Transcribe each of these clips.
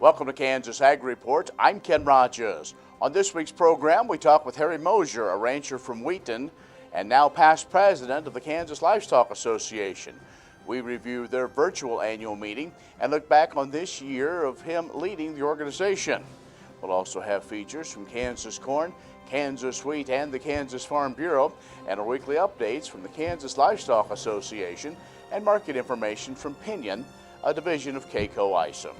Welcome to Kansas Ag Report. I'm Ken Rogers. On this week's program, we talk with Harry Moser, a rancher from Wheaton and now past president of the Kansas Livestock Association. We review their virtual annual meeting and look back on this year of him leading the organization. We'll also have features from Kansas Corn, Kansas Wheat, and the Kansas Farm Bureau, and our weekly updates from the Kansas Livestock Association and market information from Pinion, a division of K-Coe Isom.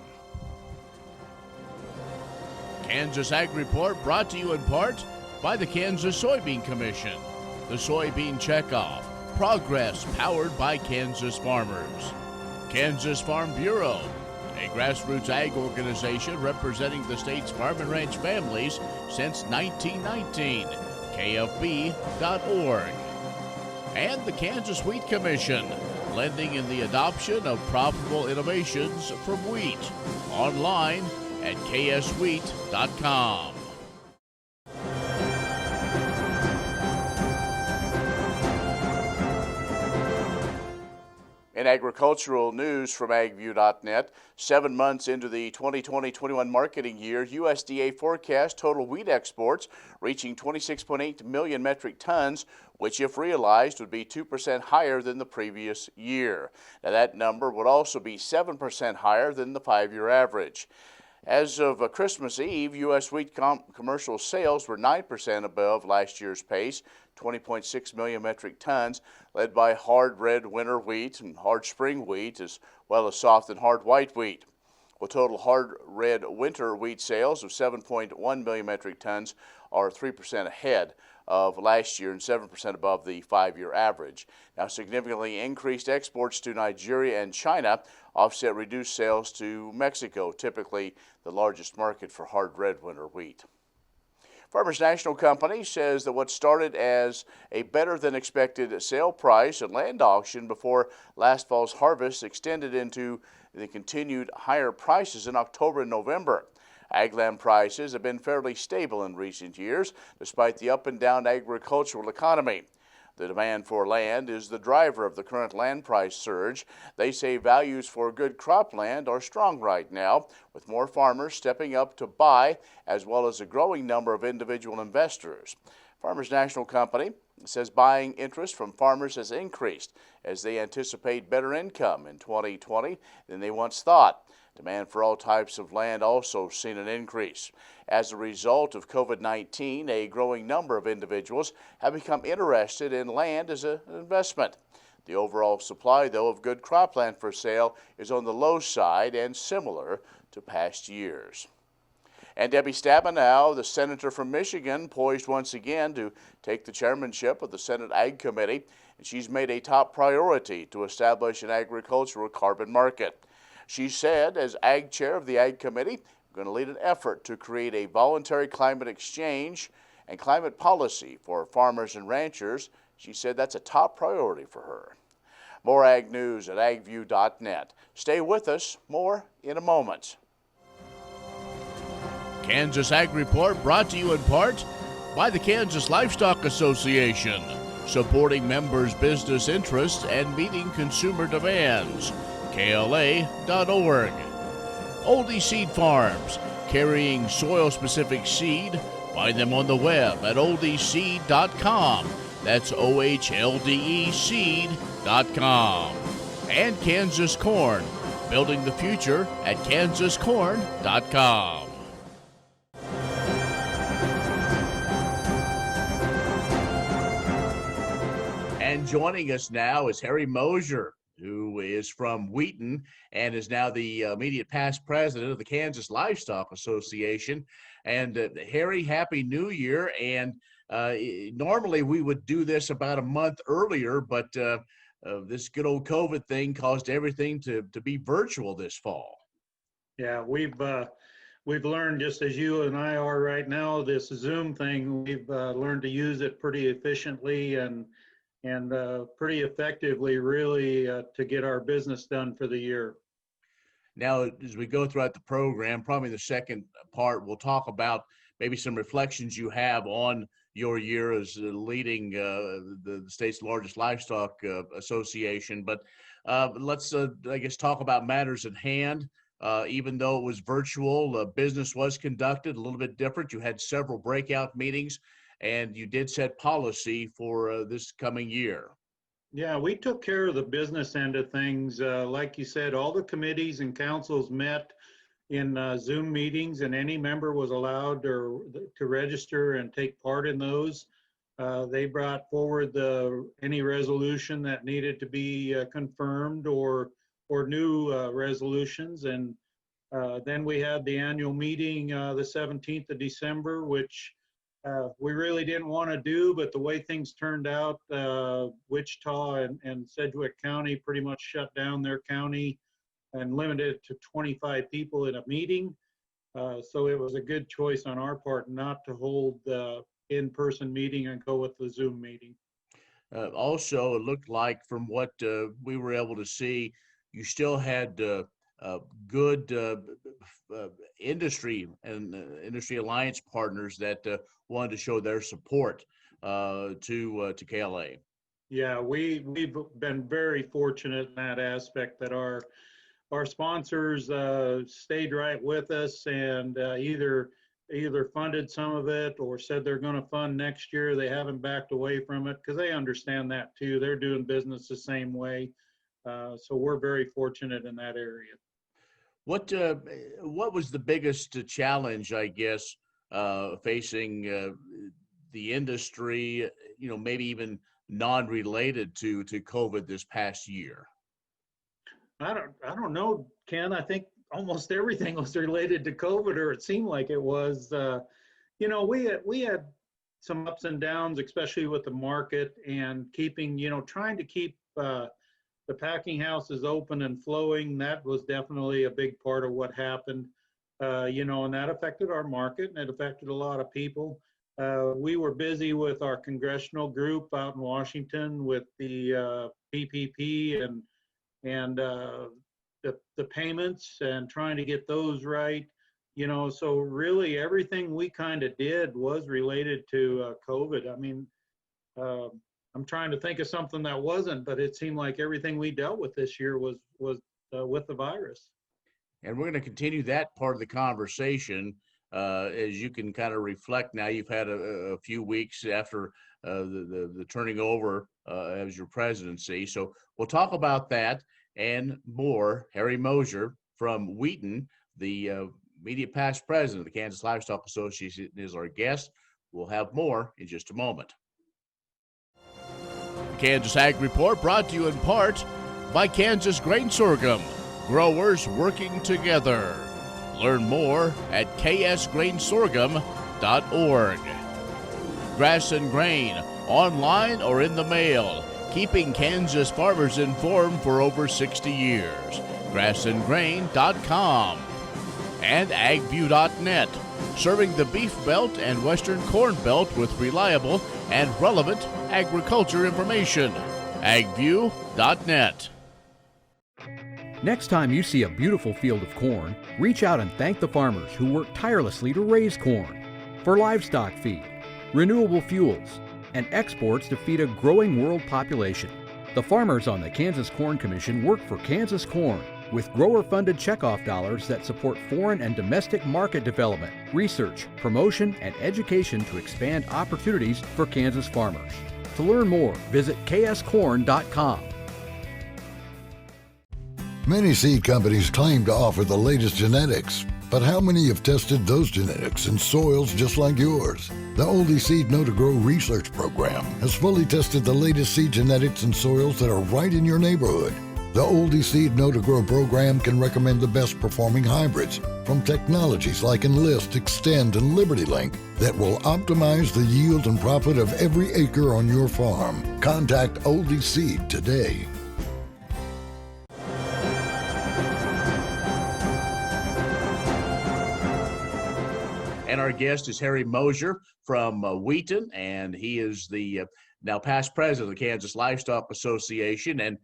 Kansas Ag Report brought to you in part by the Kansas Soybean Commission, the Soybean Checkoff, progress powered by Kansas farmers. Kansas Farm Bureau, a grassroots ag organization representing the state's farm and ranch families since 1919, KFB.org. And the Kansas Wheat Commission, lending in the adoption of profitable innovations from wheat, online at kswheat.com. In agricultural news from agview.net, 7 months into the 2020-21 marketing year, USDA forecast total wheat exports reaching 26.8 million metric tons, which if realized would be 2% higher than the previous year. Now that number would also be 7% higher than the 5-year average. As of Christmas Eve, U.S. wheat commercial sales were 9% above last year's pace, 20.6 million metric tons, led by hard red winter wheat and hard spring wheat, as well as soft and hard white wheat. Well, total hard red winter wheat sales of 7.1 million metric tons are 3% ahead of last year and 7% above the 5-year average. Now, significantly increased exports to Nigeria and China offset reduced sales to Mexico, typically the largest market for hard red winter wheat. Farmers National Company says that what started as a better-than-expected sale price and land auction before last fall's harvest extended into the continued higher prices in October and November. Ag land prices have been fairly stable in recent years, despite the up-and-down agricultural economy. The demand for land is the driver of the current land price surge. They say values for good cropland are strong right now, with more farmers stepping up to buy, as well as a growing number of individual investors. Farmers National Company says buying interest from farmers has increased as they anticipate better income in 2020 than they once thought. Demand for all types of land also seen an increase. As a result of COVID-19, a growing number of individuals have become interested in land as an investment. The overall supply, though, of good cropland for sale is on the low side and similar to past years. And Debbie Stabenow, the senator from Michigan, poised once again to take the chairmanship of the Senate Ag Committee, and she's made a top priority to establish an agricultural carbon market. She said, as Ag Chair of the Ag Committee, I'm going to lead an effort to create a voluntary climate exchange and climate policy for farmers and ranchers. She said that's a top priority for her. More ag news at agview.net. Stay with us. More in a moment. Kansas Ag Report brought to you in part by the Kansas Livestock Association, supporting members' business interests and meeting consumer demands. KLA.org. Oldie Seed Farms, carrying soil-specific seed. Find them on the web at oldieseed.com. That's OHLDE seed.com. And Kansas Corn, building the future at kansascorn.com. And joining us now is Harry Moser, who is from Wheaton and is now the immediate past president of the Kansas Livestock Association. And Harry, Happy New Year. And normally we would do this about a month earlier, but this good old COVID thing caused everything to be virtual this fall. Yeah, we've learned, just as you and I are right now, this Zoom thing, we've learned to use it pretty efficiently and pretty effectively, really, to get our business done for the year. Now, as we go throughout the program, probably the second part, we'll talk about maybe some reflections you have on your year as leading the state's largest livestock association. But let's, I guess, talk about matters at hand. even though it was virtual, business was conducted a little bit different. You had several breakout meetings, and you did set policy for this coming year. Yeah, we took care of the business end of things. Like you said, all the committees and councils met in Zoom meetings, and any member was allowed to register and take part in those. They brought forward any resolution that needed to be confirmed or new resolutions. And then we had the annual meeting the 17th of December, which we really didn't want to do, but the way things turned out, Wichita and Sedgwick County pretty much shut down their county and limited it to 25 people in a meeting. So it was a good choice on our part not to hold the in-person meeting and go with the Zoom meeting. Also, it looked like from what we were able to see, you still had good industry and industry alliance partners that wanted to show their support to KLA. Yeah, we've been very fortunate in that aspect that our sponsors stayed right with us and either funded some of it or said they're going to fund next year. They haven't backed away from it because they understand that too. They're doing business the same way. So we're very fortunate in that area. What was the biggest challenge, I guess, facing the industry, maybe even non-related to COVID this past year? I don't know, Ken. I think almost everything was related to COVID, or it seemed like it was. We had some ups and downs, especially with the market and trying to keep the packing houses open and flowing. That was definitely a big part of what happened, and that affected our market and it affected a lot of people. We were busy with our congressional group out in Washington with the PPP and the payments and trying to get those right. So really everything we kind of did was related to COVID. I mean, I'm trying to think of something that wasn't, but it seemed like everything we dealt with this year was with the virus. And we're going to continue that part of the conversation as you can kind of reflect now. You've had a few weeks after the turning over as your presidency. So we'll talk about that and more. Harry Moser from Wheaton, the immediate past president of the Kansas Livestock Association, is our guest. We'll have more in just a moment. The Kansas Ag Report brought to you in part by Kansas Grain Sorghum, growers working together. Learn more at ksgrainsorghum.org. Grass and Grain, online or in the mail, keeping Kansas farmers informed for over 60 years. grassandgrain.com. And agview.net, serving the Beef Belt and Western Corn Belt with reliable and relevant agriculture information. agview.net. Next time you see a beautiful field of corn, reach out and thank the farmers who work tirelessly to raise corn for livestock feed, renewable fuels, and exports to feed a growing world population. The farmers on the Kansas Corn Commission work for Kansas Corn with grower-funded checkoff dollars that support foreign and domestic market development, research, promotion, and education to expand opportunities for Kansas farmers. To learn more, visit kscorn.com. Many seed companies claim to offer the latest genetics, but how many have tested those genetics in soils just like yours? The Oldie Seed Know to Grow research program has fully tested the latest seed genetics in soils that are right in your neighborhood. The Oldie Seed Know to Grow program can recommend the best performing hybrids from technologies like Enlist, Extend, and LibertyLink that will optimize the yield and profit of every acre on your farm. Contact Oldie Seed today. And our guest is Harry Moser from Wheaton, and he is the now past president of the Kansas Livestock Association. And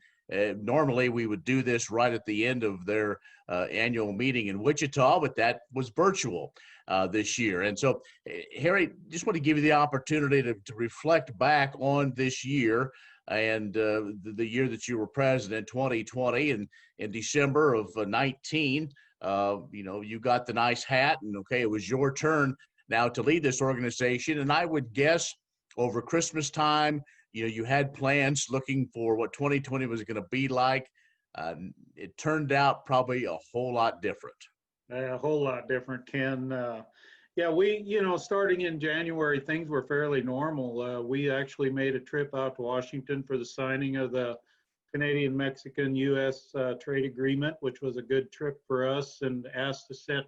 normally we would do this right at the end of their annual meeting in Wichita, but that was virtual this year. And so, Harry, just want to give you the opportunity to reflect back on this year. and the year that you were president, 2020, and in December of 19, you got the nice hat, and okay, it was your turn now to lead this organization. And I would guess over Christmas time, you had plans looking for what 2020 was going to be like. It turned out probably a whole lot different. A whole lot different, Ken. Yeah, starting in January, things were fairly normal. We actually made a trip out to Washington for the signing of the Canadian-Mexican-U.S. trade agreement, which was a good trip for us, and asked to sit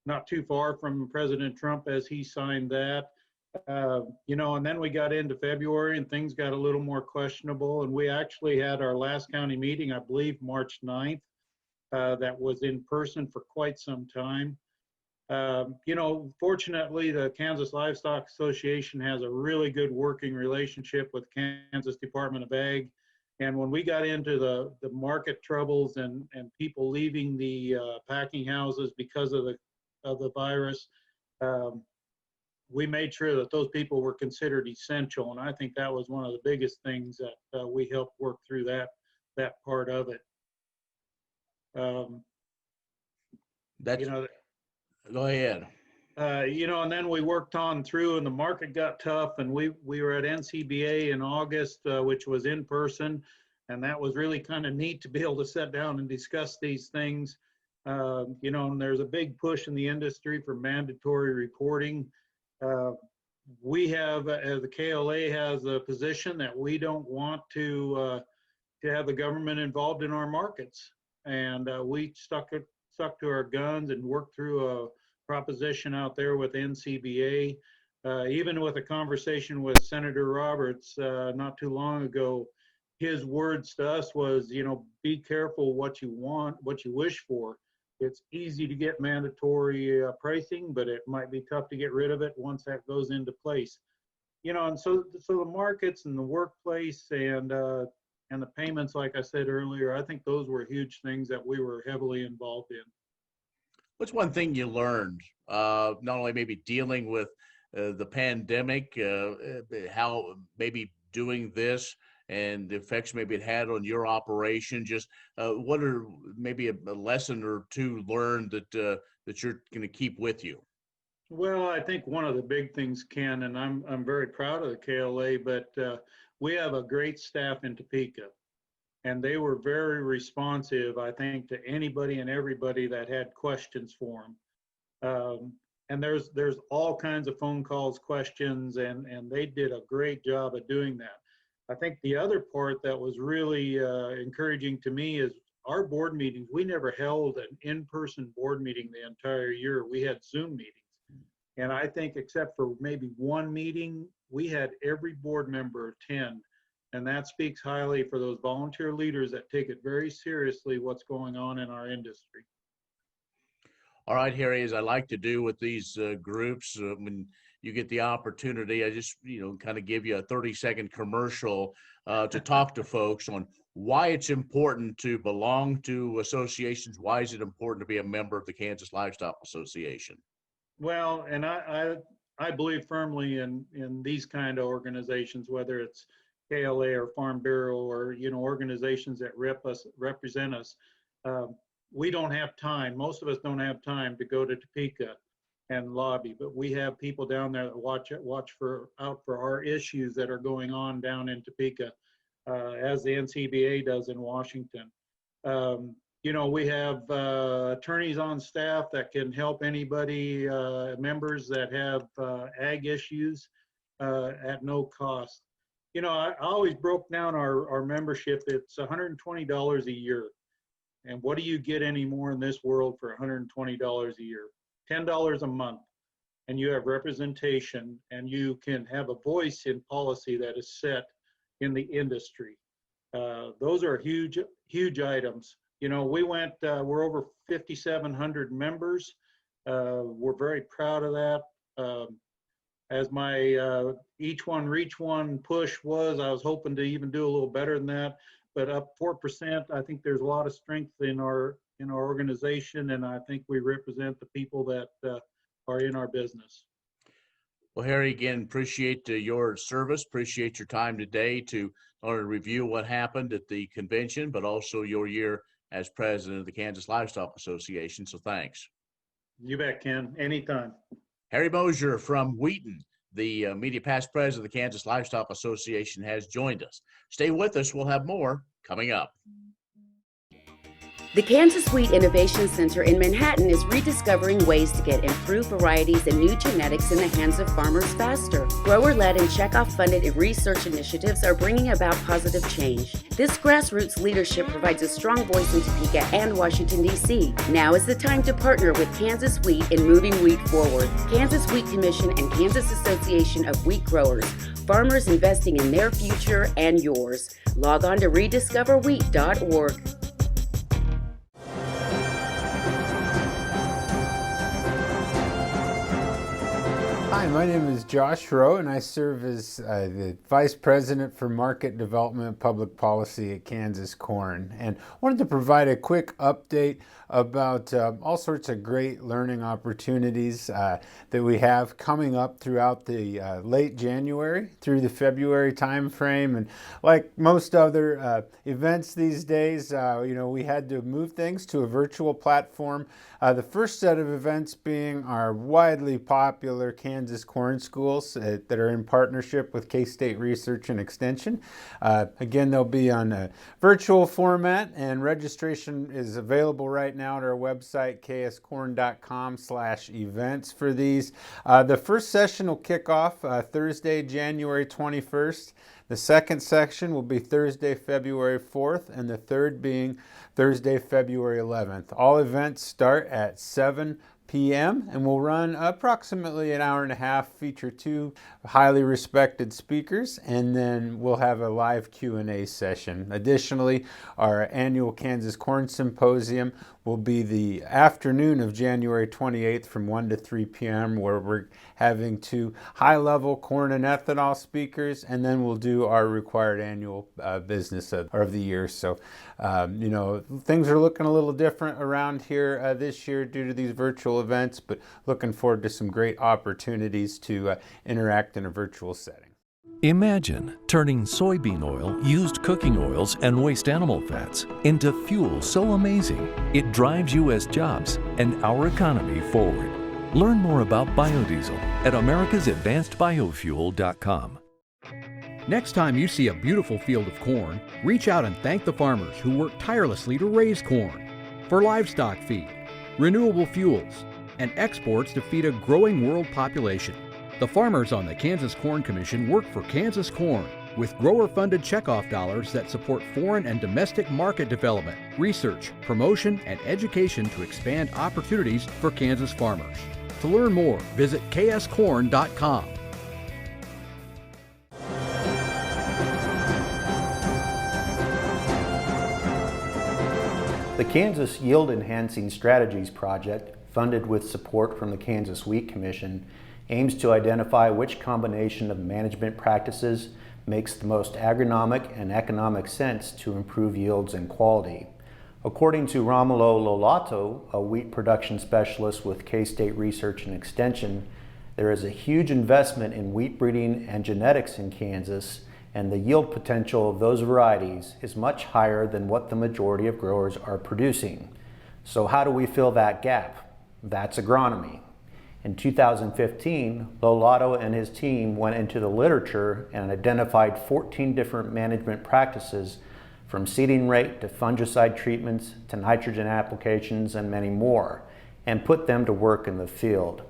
not too far from President Trump as he signed that. And then we got into February and things got a little more questionable. And we actually had our last county meeting, I believe, March 9th, that was in person for quite some time. Fortunately, the Kansas Livestock Association has a really good working relationship with Kansas Department of Ag. And when we got into the market troubles and people leaving the packing houses because of the virus, we made sure that those people were considered essential. And I think that was one of the biggest things that we helped work through that part of it. Go ahead. And then we worked on through, and the market got tough, and we were at NCBA in August, which was in person, and that was really kind of neat to be able to sit down and discuss these things. And there's a big push in the industry for mandatory reporting. We have, the KLA has a position that we don't want to have the government involved in our markets, and we stuck to our guns and worked through a proposition out there with NCBA. Even with a conversation with Senator Roberts not too long ago, his words to us was, be careful what you want, what you wish for. It's easy to get mandatory pricing, but it might be tough to get rid of it once that goes into place. And so the markets and the workplace and the payments, like I said earlier, I think those were huge things that we were heavily involved in. What's one thing you learned, not only maybe dealing with the pandemic, how maybe doing this and the effects maybe it had on your operation? Just what are maybe a lesson or two learned that you're going to keep with you? Well, I think one of the big things, Ken, and I'm very proud of the KLA, but we have a great staff in Topeka, and they were very responsive, I think, to anybody and everybody that had questions for them. And there's all kinds of phone calls, questions, and they did a great job of doing that. I think the other part that was really encouraging to me is our board meetings. We never held an in-person board meeting the entire year. We had Zoom meetings. And I think except for maybe one meeting, we had every board member attend. And that speaks highly for those volunteer leaders that take it very seriously what's going on in our industry. All right, Harry, as I like to do with these groups, when you get the opportunity, I just, kind of give you a 30-second commercial to talk to folks on why it's important to belong to associations. Why is it important to be a member of the Kansas Livestock Association? Well, and I believe firmly in these kind of organizations, whether it's KLA or Farm Bureau or, organizations that represent us. We don't have time. Most of us don't have time to go to Topeka and lobby, but we have people down there that watch out for our issues that are going on down in Topeka, as the NCBA does in Washington. We have attorneys on staff that can help anybody, members that have ag issues at no cost. I always broke down our membership. It's $120 a year. And what do you get anymore in this world for $120 a year? $10 a month. And you have representation, and you can have a voice in policy that is set in the industry. Those are huge, huge items. We're over 5,700 members. We're very proud of that. As my each one reach one push was, I was hoping to even do a little better than that, but up 4%. I think there's a lot of strength in our organization, and I think we represent the people that are in our business. Well, Harry, again, appreciate your service, appreciate your time today to I want to review what happened at the convention, but also your year as president of the Kansas Livestock Association. So thanks. You bet, Ken. Anytime. Harry Moser from Wheaton, the immediate past president of the Kansas Livestock Association, has joined us. Stay with us. We'll have more coming up. The Kansas Wheat Innovation Center in Manhattan is rediscovering ways to get improved varieties and new genetics in the hands of farmers faster. Grower-led and checkoff-funded research initiatives are bringing about positive change. This grassroots leadership provides a strong voice in Topeka and Washington, D.C. Now is the time to partner with Kansas Wheat in moving wheat forward. Kansas Wheat Commission and Kansas Association of Wheat Growers. Farmers investing in their future and yours. Log on to rediscoverwheat.org. Hi, my name is Josh Rowe, and I serve as the Vice President for Market Development and Public Policy at Kansas Corn. And wanted to provide a quick update about all sorts of great learning opportunities that we have coming up throughout the late January through the February timeframe. And like most other events these days, we had to move things to a virtual platform. The first set of events being our widely popular Kansas Corn Schools that are in partnership with K-State Research and Extension. Again, they'll be on a virtual format, and registration is available right now at our website, kscorn.com/events for these. The first session will kick off Thursday, January 21st. The second section will be Thursday, February 4th, and the third being Thursday, February 11th. All events start at 7 p.m. and will run approximately an hour and a half, feature 2 highly respected speakers, and then we'll have a live Q&A session. Additionally, our annual Kansas Corn Symposium will be the afternoon of January 28th from 1 to 3 p.m. where we're having 2 high-level corn and ethanol speakers, and then we'll do our required annual business of the year. So, things are looking a little different around here this year due to these virtual events, but looking forward to some great opportunities to interact in a virtual setting. Imagine turning soybean oil, used cooking oils, and waste animal fats into fuel so amazing it drives U.S. jobs and our economy forward. Learn more about biodiesel at americasadvancedbiofuel.com. Next time you see a beautiful field of corn, reach out and thank the farmers who work tirelessly to raise corn for livestock feed, renewable fuels, and exports to feed a growing world population. The farmers on the Kansas Corn Commission work for Kansas Corn with grower-funded checkoff dollars that support foreign and domestic market development, research, promotion, and education to expand opportunities for Kansas farmers. To learn more, visit kscorn.com. The Kansas Yield Enhancing Strategies Project, funded with support from the Kansas Wheat Commission, aims to identify which combination of management practices makes the most agronomic and economic sense to improve yields and quality. According to Romulo Lolato, a wheat production specialist with K-State Research and Extension, there is a huge investment in wheat breeding and genetics in Kansas, and the yield potential of those varieties is much higher than what the majority of growers are producing. So how do we fill that gap? That's agronomy. In 2015, Lolato and his team went into the literature and identified 14 different management practices, from seeding rate to fungicide treatments to nitrogen applications and many more, and put them to work in the field.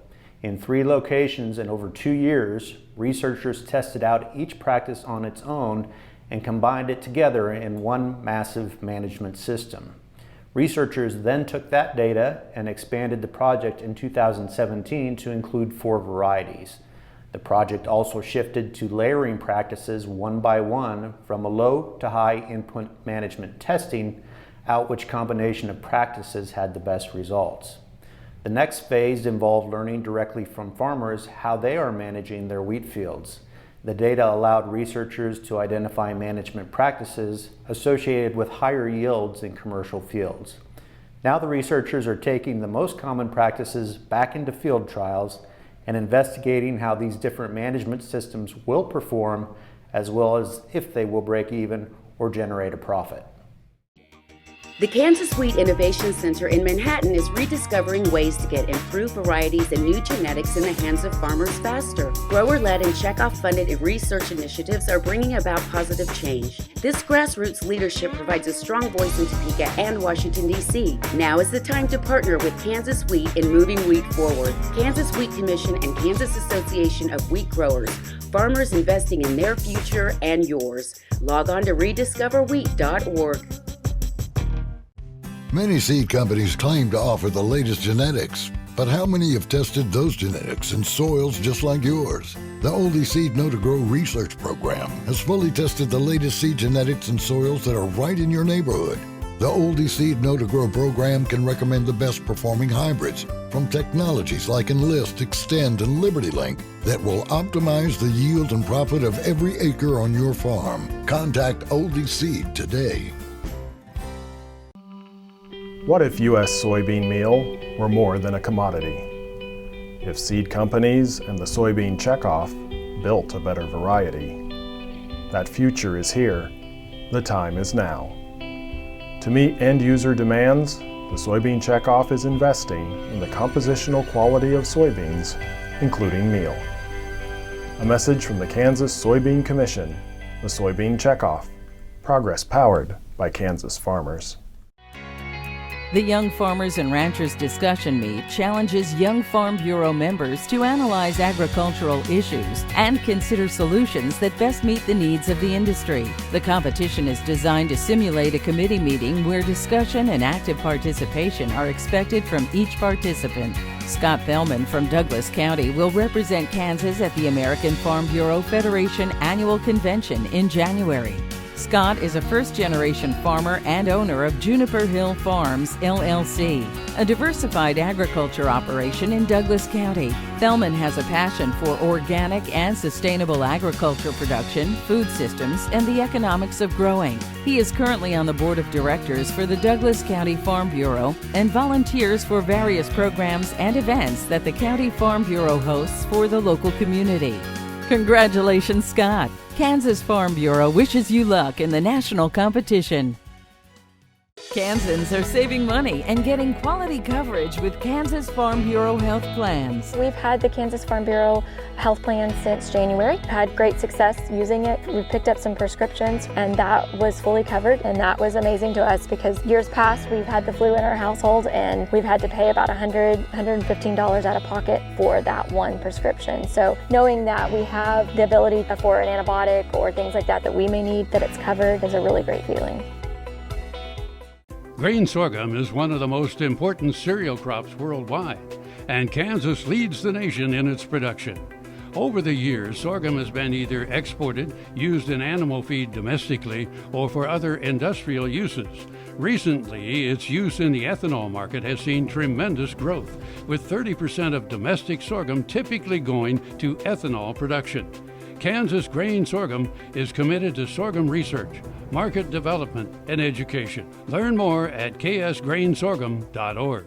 In 3 locations in over 2 years, researchers tested out each practice on its own and combined it together in one massive management system. Researchers then took that data and expanded the project in 2017 to include 4 varieties. The project also shifted to layering practices one by one from a low to high input management testing out which combination of practices had the best results. The next phase involved learning directly from farmers how they are managing their wheat fields. The data allowed researchers to identify management practices associated with higher yields in commercial fields. Now the researchers are taking the most common practices back into field trials and investigating how these different management systems will perform as well as if they will break even or generate a profit. The Kansas Wheat Innovation Center in Manhattan is rediscovering ways to get improved varieties and new genetics in the hands of farmers faster. Grower-led and checkoff-funded research initiatives are bringing about positive change. This grassroots leadership provides a strong voice in Topeka and Washington, D.C. Now is the time to partner with Kansas Wheat in moving wheat forward. Kansas Wheat Commission and Kansas Association of Wheat Growers. Farmers investing in their future and yours. Log on to rediscoverwheat.org. Many seed companies claim to offer the latest genetics, but how many have tested those genetics in soils just like yours? The Oldie Seed Know to Grow research program has fully tested the latest seed genetics in soils that are right in your neighborhood. The Oldie Seed Know to Grow program can recommend the best performing hybrids from technologies like Enlist, Extend, and LibertyLink that will optimize the yield and profit of every acre on your farm. Contact Oldie Seed today. What if U.S. soybean meal were more than a commodity? If seed companies and the soybean checkoff built a better variety? That future is here. The time is now. To meet end-user demands, the soybean checkoff is investing in the compositional quality of soybeans, including meal. A message from the Kansas Soybean Commission, the soybean checkoff, progress powered by Kansas farmers. The Young Farmers and Ranchers Discussion Meet challenges Young Farm Bureau members to analyze agricultural issues and consider solutions that best meet the needs of the industry. The competition is designed to simulate a committee meeting where discussion and active participation are expected from each participant. Scott Feldman from Douglas County will represent Kansas at the American Farm Bureau Federation Annual Convention in January. Scott is a first-generation farmer and owner of Juniper Hill Farms, LLC, a diversified agriculture operation in Douglas County. Feldman has a passion for organic and sustainable agriculture production, food systems, and the economics of growing. He is currently on the board of directors for the Douglas County Farm Bureau and volunteers for various programs and events that the County Farm Bureau hosts for the local community. Congratulations, Scott! Kansas Farm Bureau wishes you luck in the national competition. Kansans are saving money and getting quality coverage with Kansas Farm Bureau health plans. We've had the Kansas Farm Bureau health plan since January. Had great success using it. We picked up some prescriptions and that was fully covered, and that was amazing to us because years past we've had the flu in our household and we've had to pay about $100, $115 out of pocket for that one prescription. So knowing that we have the ability for an antibiotic or things like that that we may need, that it's covered, is a really great feeling. Grain sorghum is one of the most important cereal crops worldwide, and Kansas leads the nation in its production. Over the years, sorghum has been either exported, used in animal feed domestically, or for other industrial uses. Recently, its use in the ethanol market has seen tremendous growth, with 30% of domestic sorghum typically going to ethanol production. Kansas Grain Sorghum is committed to sorghum research, market development, and education. Learn more at ksgrainsorghum.org.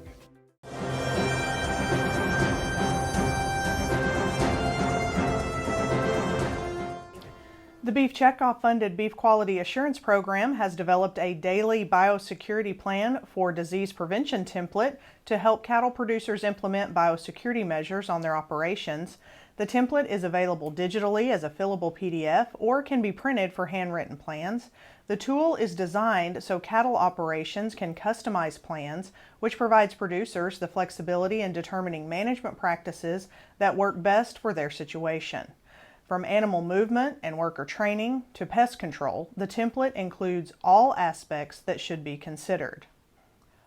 The Beef Checkoff funded Beef Quality Assurance Program has developed a daily biosecurity plan for disease prevention template to help cattle producers implement biosecurity measures on their operations. The template is available digitally as a fillable PDF or can be printed for handwritten plans. The tool is designed so cattle operations can customize plans, which provides producers the flexibility in determining management practices that work best for their situation. From animal movement and worker training to pest control, the template includes all aspects that should be considered.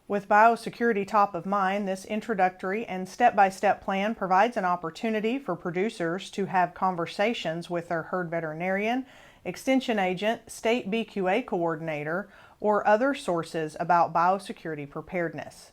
With biosecurity top of mind, this introductory and step-by-step plan provides an opportunity for producers to have conversations with their herd veterinarian, extension agent, state BQA coordinator, or other sources about biosecurity preparedness.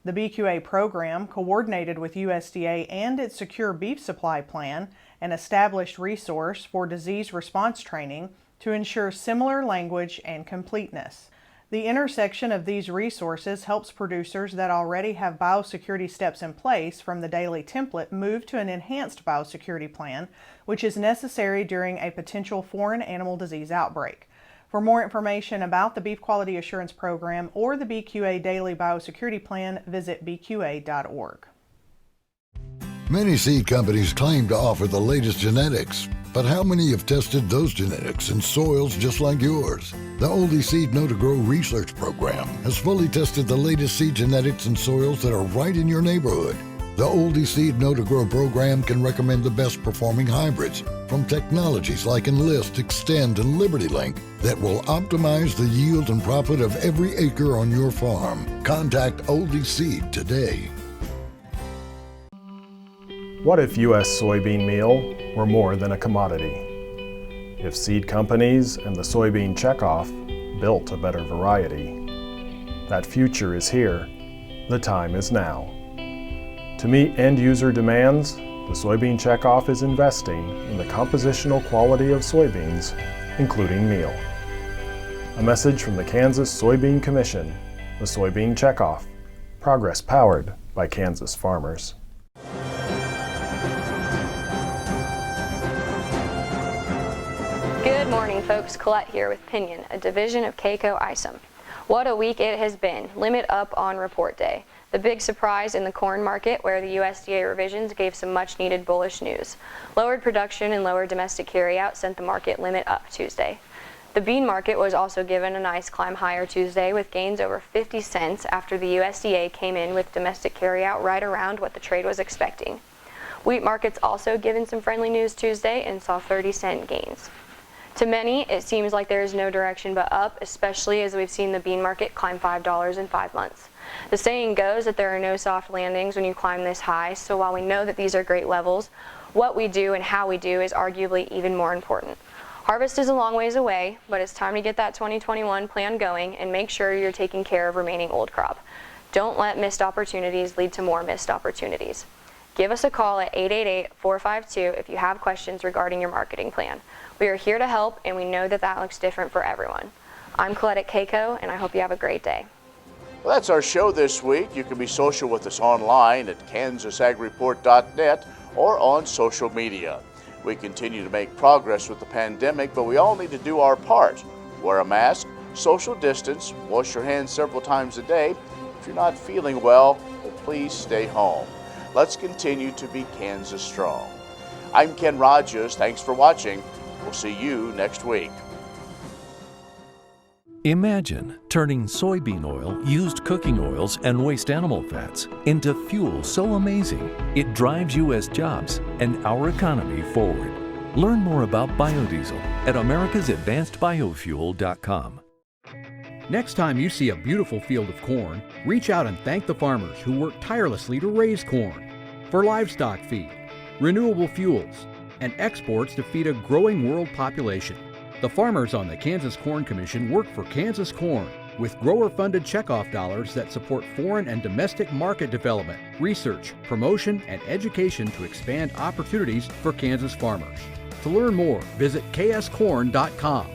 The BQA program, coordinated with USDA and its Secure Beef Supply Plan, an established resource for disease response training to ensure similar language and completeness. The intersection of these resources helps producers that already have biosecurity steps in place from the daily template move to an enhanced biosecurity plan, which is necessary during a potential foreign animal disease outbreak. For more information about the Beef Quality Assurance Program or the BQA Daily Biosecurity Plan, visit bqa.org. Many seed companies claim to offer the latest genetics, but how many have tested those genetics in soils just like yours? The Oldie Seed Know to Grow research program has fully tested the latest seed genetics in soils that are right in your neighborhood. The Oldie Seed Know to Grow program can recommend the best performing hybrids from technologies like Enlist, Extend, and LibertyLink that will optimize the yield and profit of every acre on your farm. Contact Oldie Seed today. What if U.S. soybean meal were more than a commodity? If seed companies and the soybean checkoff built a better variety? That future is here. The time is now. To meet end-user demands, the soybean checkoff is investing in the compositional quality of soybeans, including meal. A message from the Kansas Soybean Commission, the soybean checkoff, progress powered by Kansas farmers. Good morning, folks. Colette here with Pinion, a division of K-Coe Isom. What a week it has been. Limit up on report day. The big surprise in the corn market, where the USDA revisions gave some much-needed bullish news. Lowered production and lower domestic carryout sent the market limit up Tuesday. The bean market was also given a nice climb higher Tuesday, with gains over 50 cents after the USDA came in with domestic carryout right around what the trade was expecting. Wheat markets also given some friendly news Tuesday and saw 30-cent gains. To many, it seems like there is no direction but up, especially as we've seen the bean market climb $5 in 5 months. The saying goes that there are no soft landings when you climb this high, so while we know that these are great levels, what we do and how we do is arguably even more important. Harvest is a long ways away, but it's time to get that 2021 plan going and make sure you're taking care of remaining old crop. Don't let missed opportunities lead to more missed opportunities. Give us a call at 888-452 if you have questions regarding your marketing plan. We are here to help, and we know that that looks different for everyone. I'm Colette at K-Coe, and I hope you have a great day. Well, that's our show this week. You can be social with us online at kansasagreport.net or on social media. We continue to make progress with the pandemic, but we all need to do our part. Wear a mask, social distance, wash your hands several times a day. If you're not feeling well, please stay home. Let's continue to be Kansas strong. I'm Ken Rogers. Thanks for watching. We'll see you next week. Imagine turning soybean oil, used cooking oils, and waste animal fats into fuel so amazing it drives U.S. jobs and our economy forward. Learn more about biodiesel at americasadvancedbiofuel.com. Next time you see a beautiful field of corn, reach out and thank the farmers who work tirelessly to raise corn for livestock feed, renewable fuels, and exports to feed a growing world population. The farmers on the Kansas Corn Commission work for Kansas Corn with grower-funded checkoff dollars that support foreign and domestic market development, research, promotion, and education to expand opportunities for Kansas farmers. To learn more, visit kscorn.com.